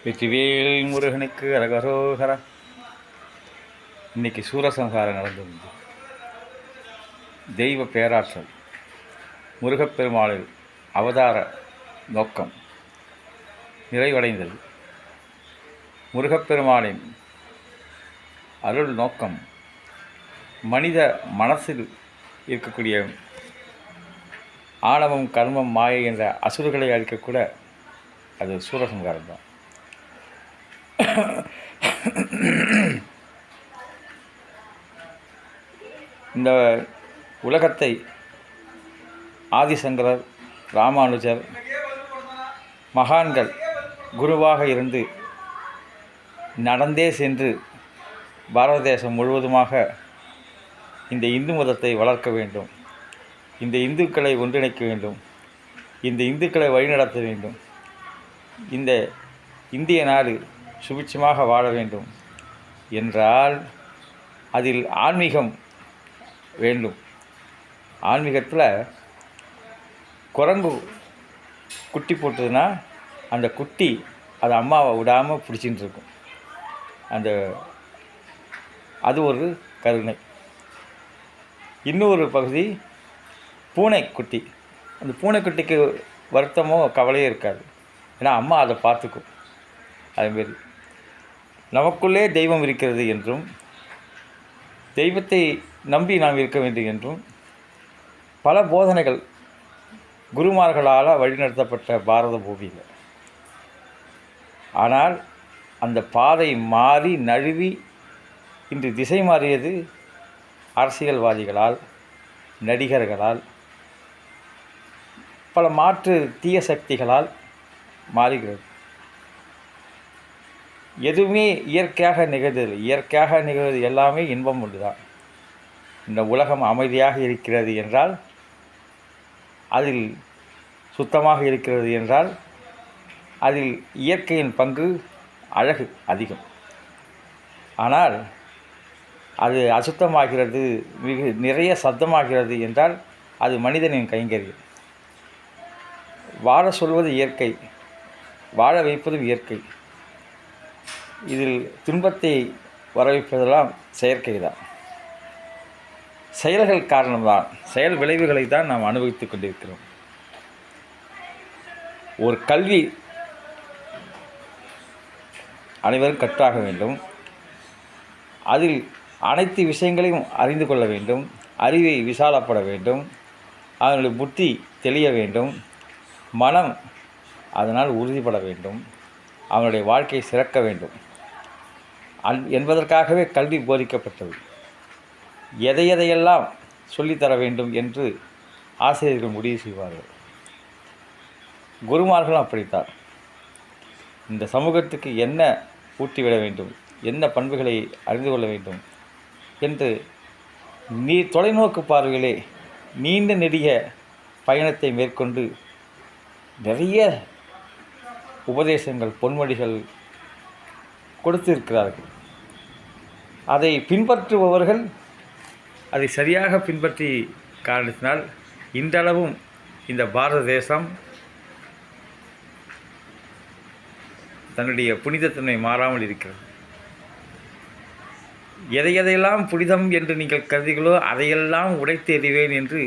வெற்றிவேல் முருகனுக்கு அரகரோகர. இன்னைக்கு சூரசம்ஹாரம் நடந்தது. தெய்வ பேராற்றல் முருகப்பெருமாளின் அவதார நோக்கம் நிறைவடைந்தது. முருகப்பெருமாளின் அருள் நோக்கம் மனித மனசில் இருக்கக்கூடிய ஆணவம், கர்மம், மாயை என்ற அசுரர்களை அழிக்கக்கூட அது சூரசம்ஹாரம் தான். இந்த உலகத்தை ஆதிசங்கரர், ராமானுஜர், மகான்கள் குருவாக இருந்து நடந்தே சென்று பாரத தேசம் முழுவதுமாக இந்த இந்து மதத்தை வளர்க்க வேண்டும், இந்த இந்துக்களை ஒன்றிணைக்க வேண்டும், இந்த இந்துக்களை வழிநடத்த வேண்டும், இந்த இந்திய நாடு சுபிட்சமாக வாழ வேண்டும் என்றால் அதில் ஆன்மீகம் வேண்டும். ஆன்மீகத்தில் குரங்கு குட்டி போட்டதுன்னா அந்த குட்டி அது அம்மாவை விடாமல் பிடிச்சின்னு இருக்கும். அது ஒரு கருணை. இன்னொரு பகுதி பூனைக்குட்டி. அந்த பூனைக்குட்டிக்கு வருத்தமோ கவலையோ இருக்காது, ஏன்னா அம்மா அதை பார்த்துக்கும். அதுமாரி நமக்குள்ளே தெய்வம் இருக்கிறது என்றும் தெய்வத்தை நம்பி நாம் இருக்க வேண்டும் என்றும் பல போதனைகள் குருமார்களால் வழிநடத்தப்பட்ட பாரத பூமியில். ஆனால் அந்த பாதை மாறி நழுவி இன்று திசை மாறியது அரசியல்வாதிகளால், நடிகர்களால், பல மாற்று தீய சக்திகளால் மாறுகிறது. எதுவுமே இயற்கையாக நிகழ்ந்ததில்லை. இயற்கையாக நிகழ்வது எல்லாமே இன்பம் ஒன்று தான். இந்த உலகம் அமைதியாக இருக்கிறது என்றால், அதில் சுத்தமாக இருக்கிறது என்றால், அதில் இயற்கையின் பங்கு, அழகு அதிகம். ஆனால் அது அசுத்தமாகிறது, நிறைய சத்தமாகிறது என்றால் அது மனிதனின் கைங்கரியம். வாழ சொல்வது இயற்கை, வாழ வைப்பதும் இயற்கை. இதில் துன்பத்தை வரவைப்பதெல்லாம் செயற்கை தான். செயல்கள் காரணம்தான், செயல் விளைவுகளை தான் நாம் அனுபவித்து கொண்டிருக்கிறோம். ஒரு கல்வி அனைவரும் கற்றாக வேண்டும். அதில் அனைத்து விஷயங்களையும் அறிந்து கொள்ள வேண்டும். அறிவை விசாலப்பட வேண்டும். அவர்களுடைய புத்தி தெளிய வேண்டும். மனம் அதனால் உறுதிப்பட வேண்டும். அவனுடைய வாழ்க்கை சிறக்க வேண்டும் என்பதற்காகவே கல்வி போதிக்கப்பட்டது. எதையெல்லாம் சொல்லித்தர வேண்டும் என்று ஆசிரியர்கள் முடிவு செய்வார்கள். குருமார்களும் அப்படித்தான். இந்த சமூகத்துக்கு என்ன ஊட்டிவிட வேண்டும், என்ன பண்புகளை அறிந்து கொள்ள வேண்டும் என்று தொலைநோக்கு பார்வையிலே நீண்ட நெடிய பயணத்தை மேற்கொண்டு நிறைய உபதேசங்கள், பொன்மொழிகள் கொடுத்திருக்கிறார்கள். அதை பின்பற்றுபவர்கள் அதை சரியாக பின்பற்றி காரணத்தினால் இன்றளவும் இந்த பாரத தேசம் தன்னுடைய புனிதத்தன்மை மாறாமல் இருக்கிறது. எதையெல்லாம் புனிதம் என்று நீங்கள் கருதுகளோ அதையெல்லாம் உடைத்து எறிவேன் என்று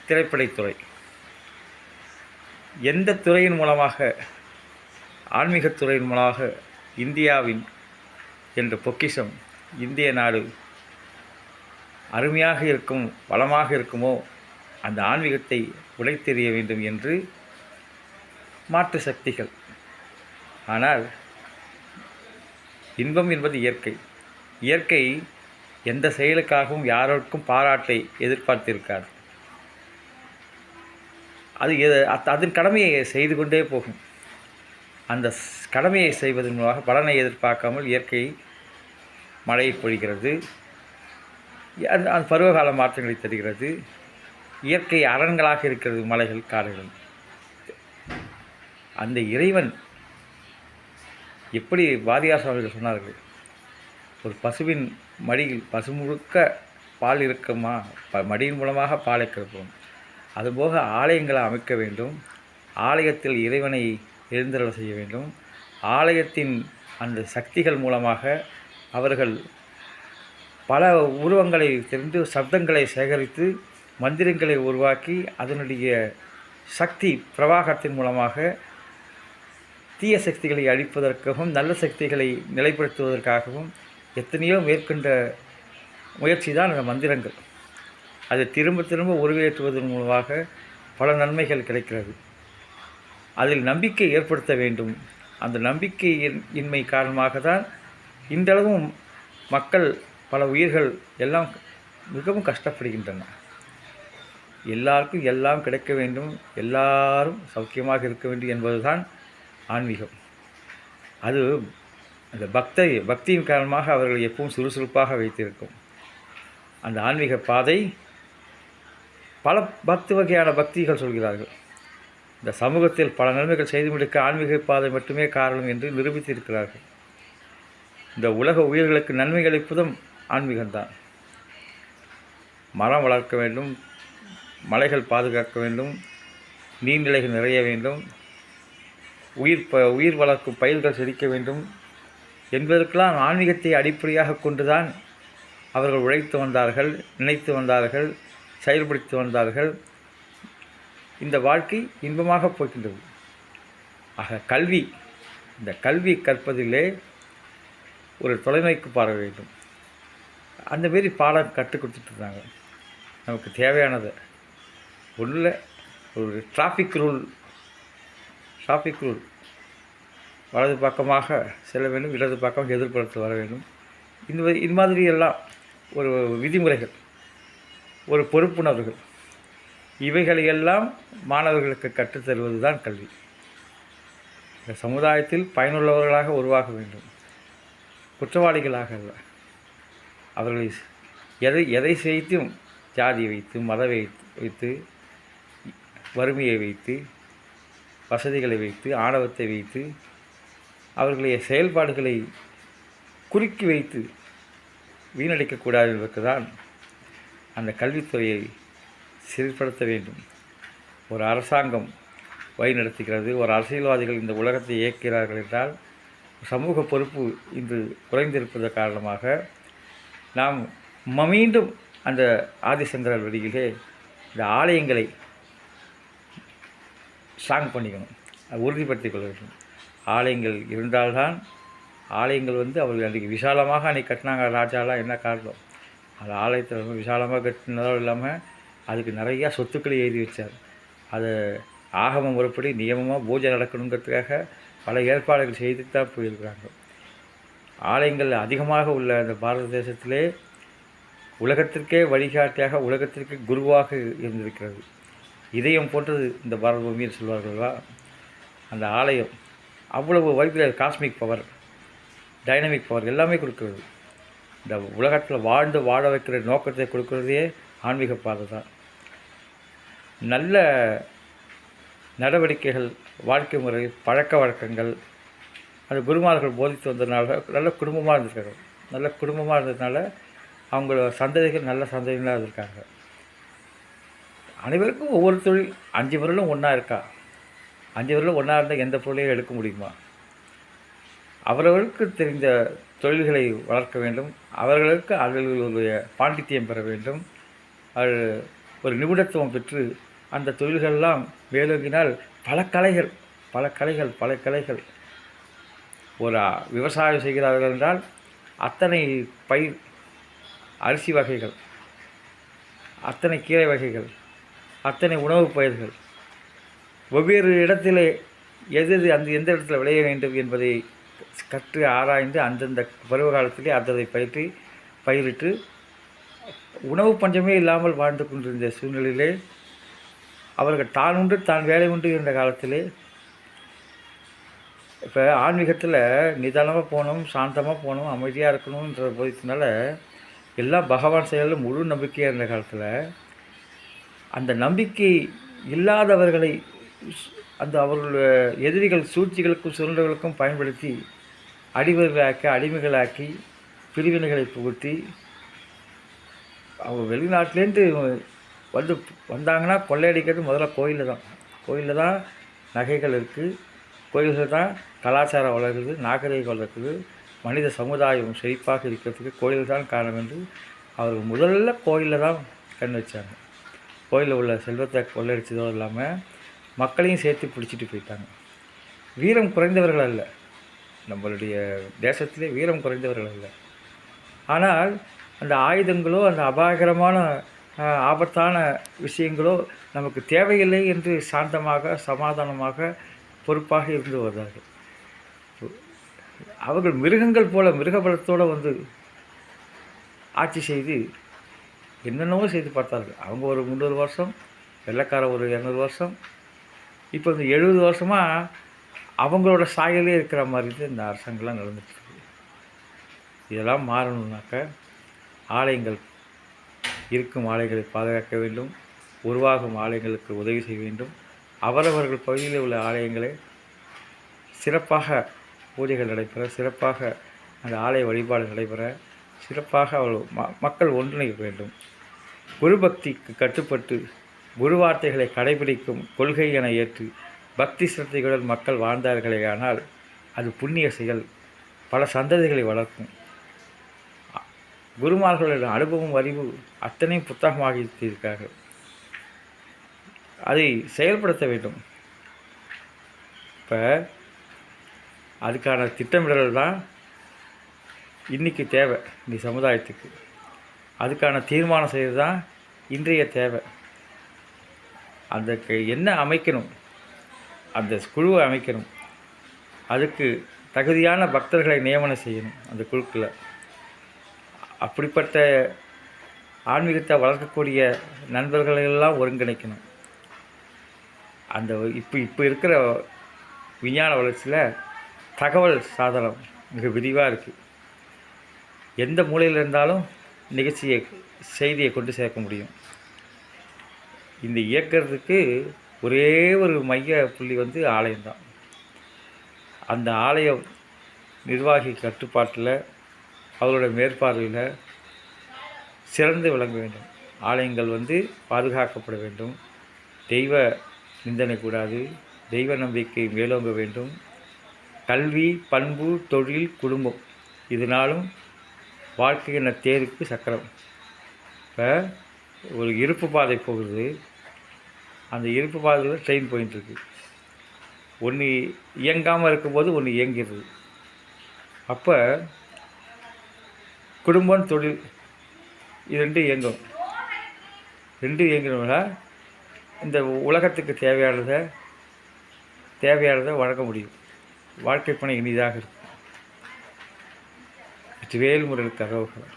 திரைப்படத்துறை, எந்த துறையின் மூலமாக, ஆன்மீகத்துறையின் மூலமாக இந்தியாவின் என்ற பொக்கிஷம், இந்திய நாடு அருமையாக இருக்கும், வளமாக இருக்குமோ அந்த ஆன்மீகத்தை உடைத்தெறிய வேண்டும் என்று மாற்று சக்திகள். ஆனால் இன்பம் என்பது இயற்கை. இயற்கை எந்த செயலுக்காகவும் யாருக்கும் பாராட்டை எதிர்பார்த்திருக்காது. அதன் கடமையை செய்து கொண்டே போகும். அந்த கடமையை செய்வதன் மூலமாக பலனை எதிர்பார்க்காமல் இயற்கை மழையை பொழிகிறது, அந்த பருவகால மாற்றங்களை தருகிறது. இயற்கை அரண்களாக இருக்கிறது மலைகள், காடுகள். அந்த இறைவன் எப்படி வாரியார் சுவாமிகள் சொன்னார்கள், ஒரு பசுவின் மடியில் பசு முழுக்க பால் இருக்குமா, மடியின் மூலமாக பாலை கறப்போம். அதுபோக ஆலயங்களை அமைக்க வேண்டும், ஆலயத்தில் இறைவனை எழுந்தருள செய்ய வேண்டும், ஆலயத்தின் அந்த சக்திகள் மூலமாக அவர்கள் பல உருவங்களை தெரிந்து சப்தங்களை சேகரித்து மந்திரங்களை உருவாக்கி அதனுடைய சக்தி பிரவாகத்தின் மூலமாக தீய சக்திகளை அழிப்பதற்காகவும் நல்ல சக்திகளை நிலைப்படுத்துவதற்காகவும் எத்தனையோ மேற்கொண்ட முயற்சி தான் அந்த மந்திரங்கள். அதை திரும்ப திரும்ப உருவேற்றுவதன் மூலமாக பல நன்மைகள் கிடைக்கிறது. அதில் நம்பிக்கை ஏற்படுத்த வேண்டும். அந்த நம்பிக்கை இன்மை காரணமாக தான் இன்றளவும் மக்கள் பல உயிர்கள் எல்லாம் மிகவும் கஷ்டப்படுகின்றன. எல்லாருக்கும் எல்லாம் கிடைக்க வேண்டும், எல்லாரும் சௌக்கியமாக இருக்க வேண்டும் என்பதுதான் ஆன்மீகம். அது அந்த பக்தியின் காரணமாக அவர்கள் எப்பவும் சுறுசுறுப்பாக வைத்திருக்கும். அந்த ஆன்மீக பாதை பல வகையான பக்திகள் சொல்கிறார்கள். இந்த சமூகத்தில் பல நன்மைகள் செய்து முடிக்க ஆன்மீக பாதை மட்டுமே காரணம் என்று நிரூபித்திருக்கிறார்கள். இந்த உலக உயிர்களுக்கு நன்மை அளிப்பதும் ஆன்மீகம்தான். மரம் வளர்க்க வேண்டும், மலைகள் பாதுகாக்க வேண்டும், நீர்நிலைகள் நிறைய வேண்டும், உயிர் வளர்க்கும் பயிர்கள் செழிக்க வேண்டும் என்பதற்கெல்லாம் ஆன்மீகத்தை அடிப்படையாக கொண்டுதான் அவர்கள் உழைத்து வந்தார்கள், நினைத்து வந்தார்கள், செயல்படுத்தி வந்தார்கள். இந்த வாழ்க்கை இன்பமாக போகின்றது. ஆக கல்வி, இந்த கல்வி கற்பதிலே ஒரு தொலைநோக்கு பார்வை வேண்டும். அந்தமாரி பாடம் கற்றுக் கொடுத்துட்ருந்தாங்க. நமக்கு தேவையானது ஒன்றில் ஒரு டிராஃபிக் ரூல் வலது பக்கமாக செல்ல வேண்டும், இடது பக்கம் எதிர்ப்புறத்தில் வர வேண்டும். இந்த மாதிரி எல்லாம் ஒரு விதிமுறைகள், ஒரு பொறுப்புணர்வுகள், இவைகளையெல்லாம் மாணவர்களுக்கு கற்றுத்தருவது தான் கல்வி. இந்த சமுதாயத்தில் பயனுள்ளவர்களாக உருவாக வேண்டும், குற்றவாளிகளாக அல்ல. அவர்களை எதை செய்தும் ஜாதியை வைத்து, மதத்தை வைத்து, வறுமையை வைத்து, வசதிகளை வைத்து, ஆணவத்தை வைத்து, அவர்களுடைய செயல்பாடுகளை குறுக்கி வைத்து வீணடிக்கக்கூடாது என்பதற்கு தான் அந்த கல்வித்துறையை சீர்படுத்த வேண்டும். ஒரு அரசாங்கம் வழி நடத்துகிறது, ஒரு அரசியல்வாதிகள் இந்த உலகத்தை இயக்கிறார்கள் என்றால் சமூக பொறுப்பு இன்று குறைந்திருப்பதன் காரணமாக நாம் மீண்டும் அந்த ஆதிசங்கரர் வழியிலே இந்த ஆலயங்களை ஸ்ட்ராங் பண்ணிக்கணும், உறுதிப்படுத்திக் கொள்ள வேண்டும். ஆலயங்கள் இருந்தால்தான், ஆலயங்கள் அவர்கள் அன்றைக்கி விசாலமாக அன்றைக்கி கட்டினாங்க ராஜாலாம். என்ன காரணம்? அந்த ஆலயத்தை ரொம்ப விசாலமாக கட்டினதும் இல்லாமல் அதுக்கு நிறையா சொத்துக்களை எழுதி வச்சார். அதை ஆகம முறைப்படி நியமமாக பூஜை நடக்கணுங்கிறதுக்காக பல ஏற்பாடுகள் செய்து தான் போயிருக்கிறாங்க. ஆலயங்கள் அதிகமாக உள்ள அந்த பாரத தேசத்திலே உலகத்திற்கே வழிகாட்டியாக, உலகத்திற்கு குருவாக இருந்திருக்கிறது. இதயம் போன்றது இந்த பாரத பூமியில் சொல்வார்களா. அந்த ஆலயம் அவ்வளவு vibrate, cosmic power, dynamic power எல்லாமே கொடுக்குறது. இந்த உலகத்தில் வாழ வைக்கிற நோக்கத்தை கொடுக்குறதே ஆன்மீக பாதை தான். நல்ல நடவடிக்கைகள், வாழ்க்கை முறை, பழக்க வழக்கங்கள் அது குருமார்கள் போதித்து வந்ததுனால நல்ல குடும்பமாக இருந்திருக்காங்க. நல்ல குடும்பமாக இருந்ததுனால அவங்களோட சந்ததிகள் நல்ல சந்ததிகளாக இருந்திருக்காங்க. அனைவருக்கும் ஒவ்வொரு தொழில். 5 விரலும் ஒன்றா இருக்கா? 5 விரலும் ஒன்றா இருந்தால் எந்த பொருளையும் எடுக்க முடியுமா? அவரவர்களுக்கு தெரிந்த தொழில்களை வளர்க்க வேண்டும். அவர்களுக்கு அவர்களுடைய பாண்டித்தியம் பெற வேண்டும். அது ஒரு நிபுணத்துவம் பெற்று அந்த தொழில்களெல்லாம் மேலோங்கினால் பல கலைகள் ஒரு விவசாயம் செய்கிறார்கள் என்றால் அத்தனை பயிர், அரிசி வகைகள், அத்தனை கீரை வகைகள், அத்தனை உணவுப் பயிர்கள், வெவ்வேறு இடத்திலே எந்த இடத்துல விளைய வேண்டும் என்பதை கற்று ஆராய்ந்து அந்தந்த பருவ காலத்திலே அதை பயிரிட்டு உணவு பஞ்சமே இல்லாமல் வாழ்ந்து கொண்டிருந்த சூழ்நிலையிலே அவர்கள் தான் உண்டு தான் வேலை உண்டு என்ற காலத்திலே, இப்போ ஆன்மீகத்தில் நிதானமாக போகணும், சாந்தமாக போகணும், அமைதியாக இருக்கணுன்ற போதினால எல்லாம் பகவான் செயலில் முழு நம்பிக்கையாக இருந்த காலத்தில் அந்த நம்பிக்கை இல்லாதவர்களை அவர்களுடைய எதிரிகள் சூழ்ச்சிகளுக்கும் சுரண்டர்களுக்கும் பயன்படுத்தி அடிமைகளாக்கி பிரிவினைகளை புகுத்தி அவங்க வெளிநாட்டிலேருந்து வந்தாங்கன்னா கொள்ளையடிக்கிறது முதல்ல கோயிலில் தான் நகைகள் இருக்குது, கோயில்கள் தான் கலாச்சாரம் வளருது, நாகரிகம் வளர்க்குது, மனித சமுதாயம் செழிப்பாக இருக்கிறதுக்கு கோயில் தான் காரணம் என்று அவர்கள் முதல்ல கோயிலில் தான் கண் வச்சாங்க. கோயிலில் உள்ள செல்வத்தை கொள்ளடிச்சதோ இல்லாமல் மக்களையும் சேர்த்து பிடிச்சிட்டு போயிட்டாங்க. வீரம் குறைந்தவர்கள் அல்ல, நம்மளுடைய தேசத்திலே வீரம் குறைந்தவர்கள் அல்ல. ஆனால் அந்த ஆயுதங்களோ அந்த அபாயகரமான ஆபத்தான விஷயங்களோ நமக்கு தேவையில்லை என்று சாந்தமாக சமாதானமாக பொறுப்பாக இருந்து வருவார்கள். அவர்கள் மிருகங்கள் போல மிருகபலத்தோடு வந்து ஆட்சி செய்து என்னென்னவோ செய்து பார்த்தார்கள். அவங்க ஒரு 300 வருஷம், வெள்ளைக்காரன் ஒரு 200 வருஷம், இப்போ இந்த 70 வருஷமாக அவங்களோட சாயலே இருக்கிற மாதிரி தான் இந்த அரசாங்கம்லாம் நடந்துட்டுருக்கு. இதெல்லாம் மாறணுன்னாக்க ஆலயங்கள் இருக்கும் ஆலயங்களை பாதுகாக்க வேண்டும், உருவாகும் ஆலயங்களுக்கு உதவி செய்ய வேண்டும். அவரவர்கள் பகுதியில் உள்ள ஆலயங்களை சிறப்பாக பூஜைகள் நடைபெற, சிறப்பாக அந்த ஆலய வழிபாடு நடைபெற, சிறப்பாக மக்கள் ஒன்றிணைக்க வேண்டும். குரு பக்திக்கு கட்டுப்பட்டு குரு வார்த்தைகளை கடைபிடிக்கும் கொள்கை என ஏற்று பக்தி சிரத்தைகளுடன் மக்கள் வாழ்ந்தார்களேயானால் அது புண்ணிய செயல், பல சந்ததிகளை வளர்க்கும். குருமார்களோட அனுபவம் அறிவு அத்தனையும் புத்தகமாகியிருக்கிறார்கள். அதை செயல்படுத்த வேண்டும். இப்போ அதுக்கான திட்டமிடல் தான் இன்றைக்கி தேவை இந்த சமுதாயத்துக்கு. அதுக்கான தீர்மானம் செய்கிறது தான் இன்றைய தேவை. அந்த என்ன அமைக்கணும், அந்த குழுவை அமைக்கணும், அதுக்கு தகுதியான பக்தர்களை நியமனம் செய்யணும் அந்த குழுக்களை. அப்படிப்பட்ட ஆன்மீகத்தை வளர்க்கக்கூடிய நண்பர்களெல்லாம் ஒருங்கிணைக்கணும். அந்த இப்போ இருக்கிற விஞ்ஞான வளர்ச்சியில் தகவல் சாதனம் மிக விரிவாக இருக்குது. எந்த மூலையில் இருந்தாலும் செய்தியை கொண்டு சேர்க்க முடியும். இந்த இயக்கிறதுக்கு ஒரே ஒரு மைய புள்ளி வந்து ஆலயம்தான். அந்த ஆலயம் நிர்வாகி கட்டுப்பாட்டில் அவரோட மேற்பார்வையில் சிறந்து விளங்க வேண்டும். ஆலயங்கள் வந்து பாதுகாக்கப்பட வேண்டும். தெய்வ நிந்தனை கூடாது, தெய்வ நம்பிக்கை மேலோங்க வேண்டும். கல்வி, பண்பு, தொழில், குடும்பம் இதனாலும் வாழ்க்கை என்ற தேருக்கு சக்கரம். இப்போ ஒரு இருப்பு பாதை போகுது, அந்த இருப்பு பாதையில் ட்ரெயின் போயிட்டுருக்கு. ஒன்று இயங்காமல் இருக்கும்போது ஒன்று இயங்கிடுது. அப்போ குடும்பம், தொழில் இது ரெண்டும் இயங்கும். ரெண்டும் இயங்கணும்னா இந்த உலகத்துக்கு தேவையானதை வழங்க முடியும். வாழ்க்கை பணி இனிதாக இருக்கும். வெற்றிவேல் முருகனுக்கு அரோகரம்.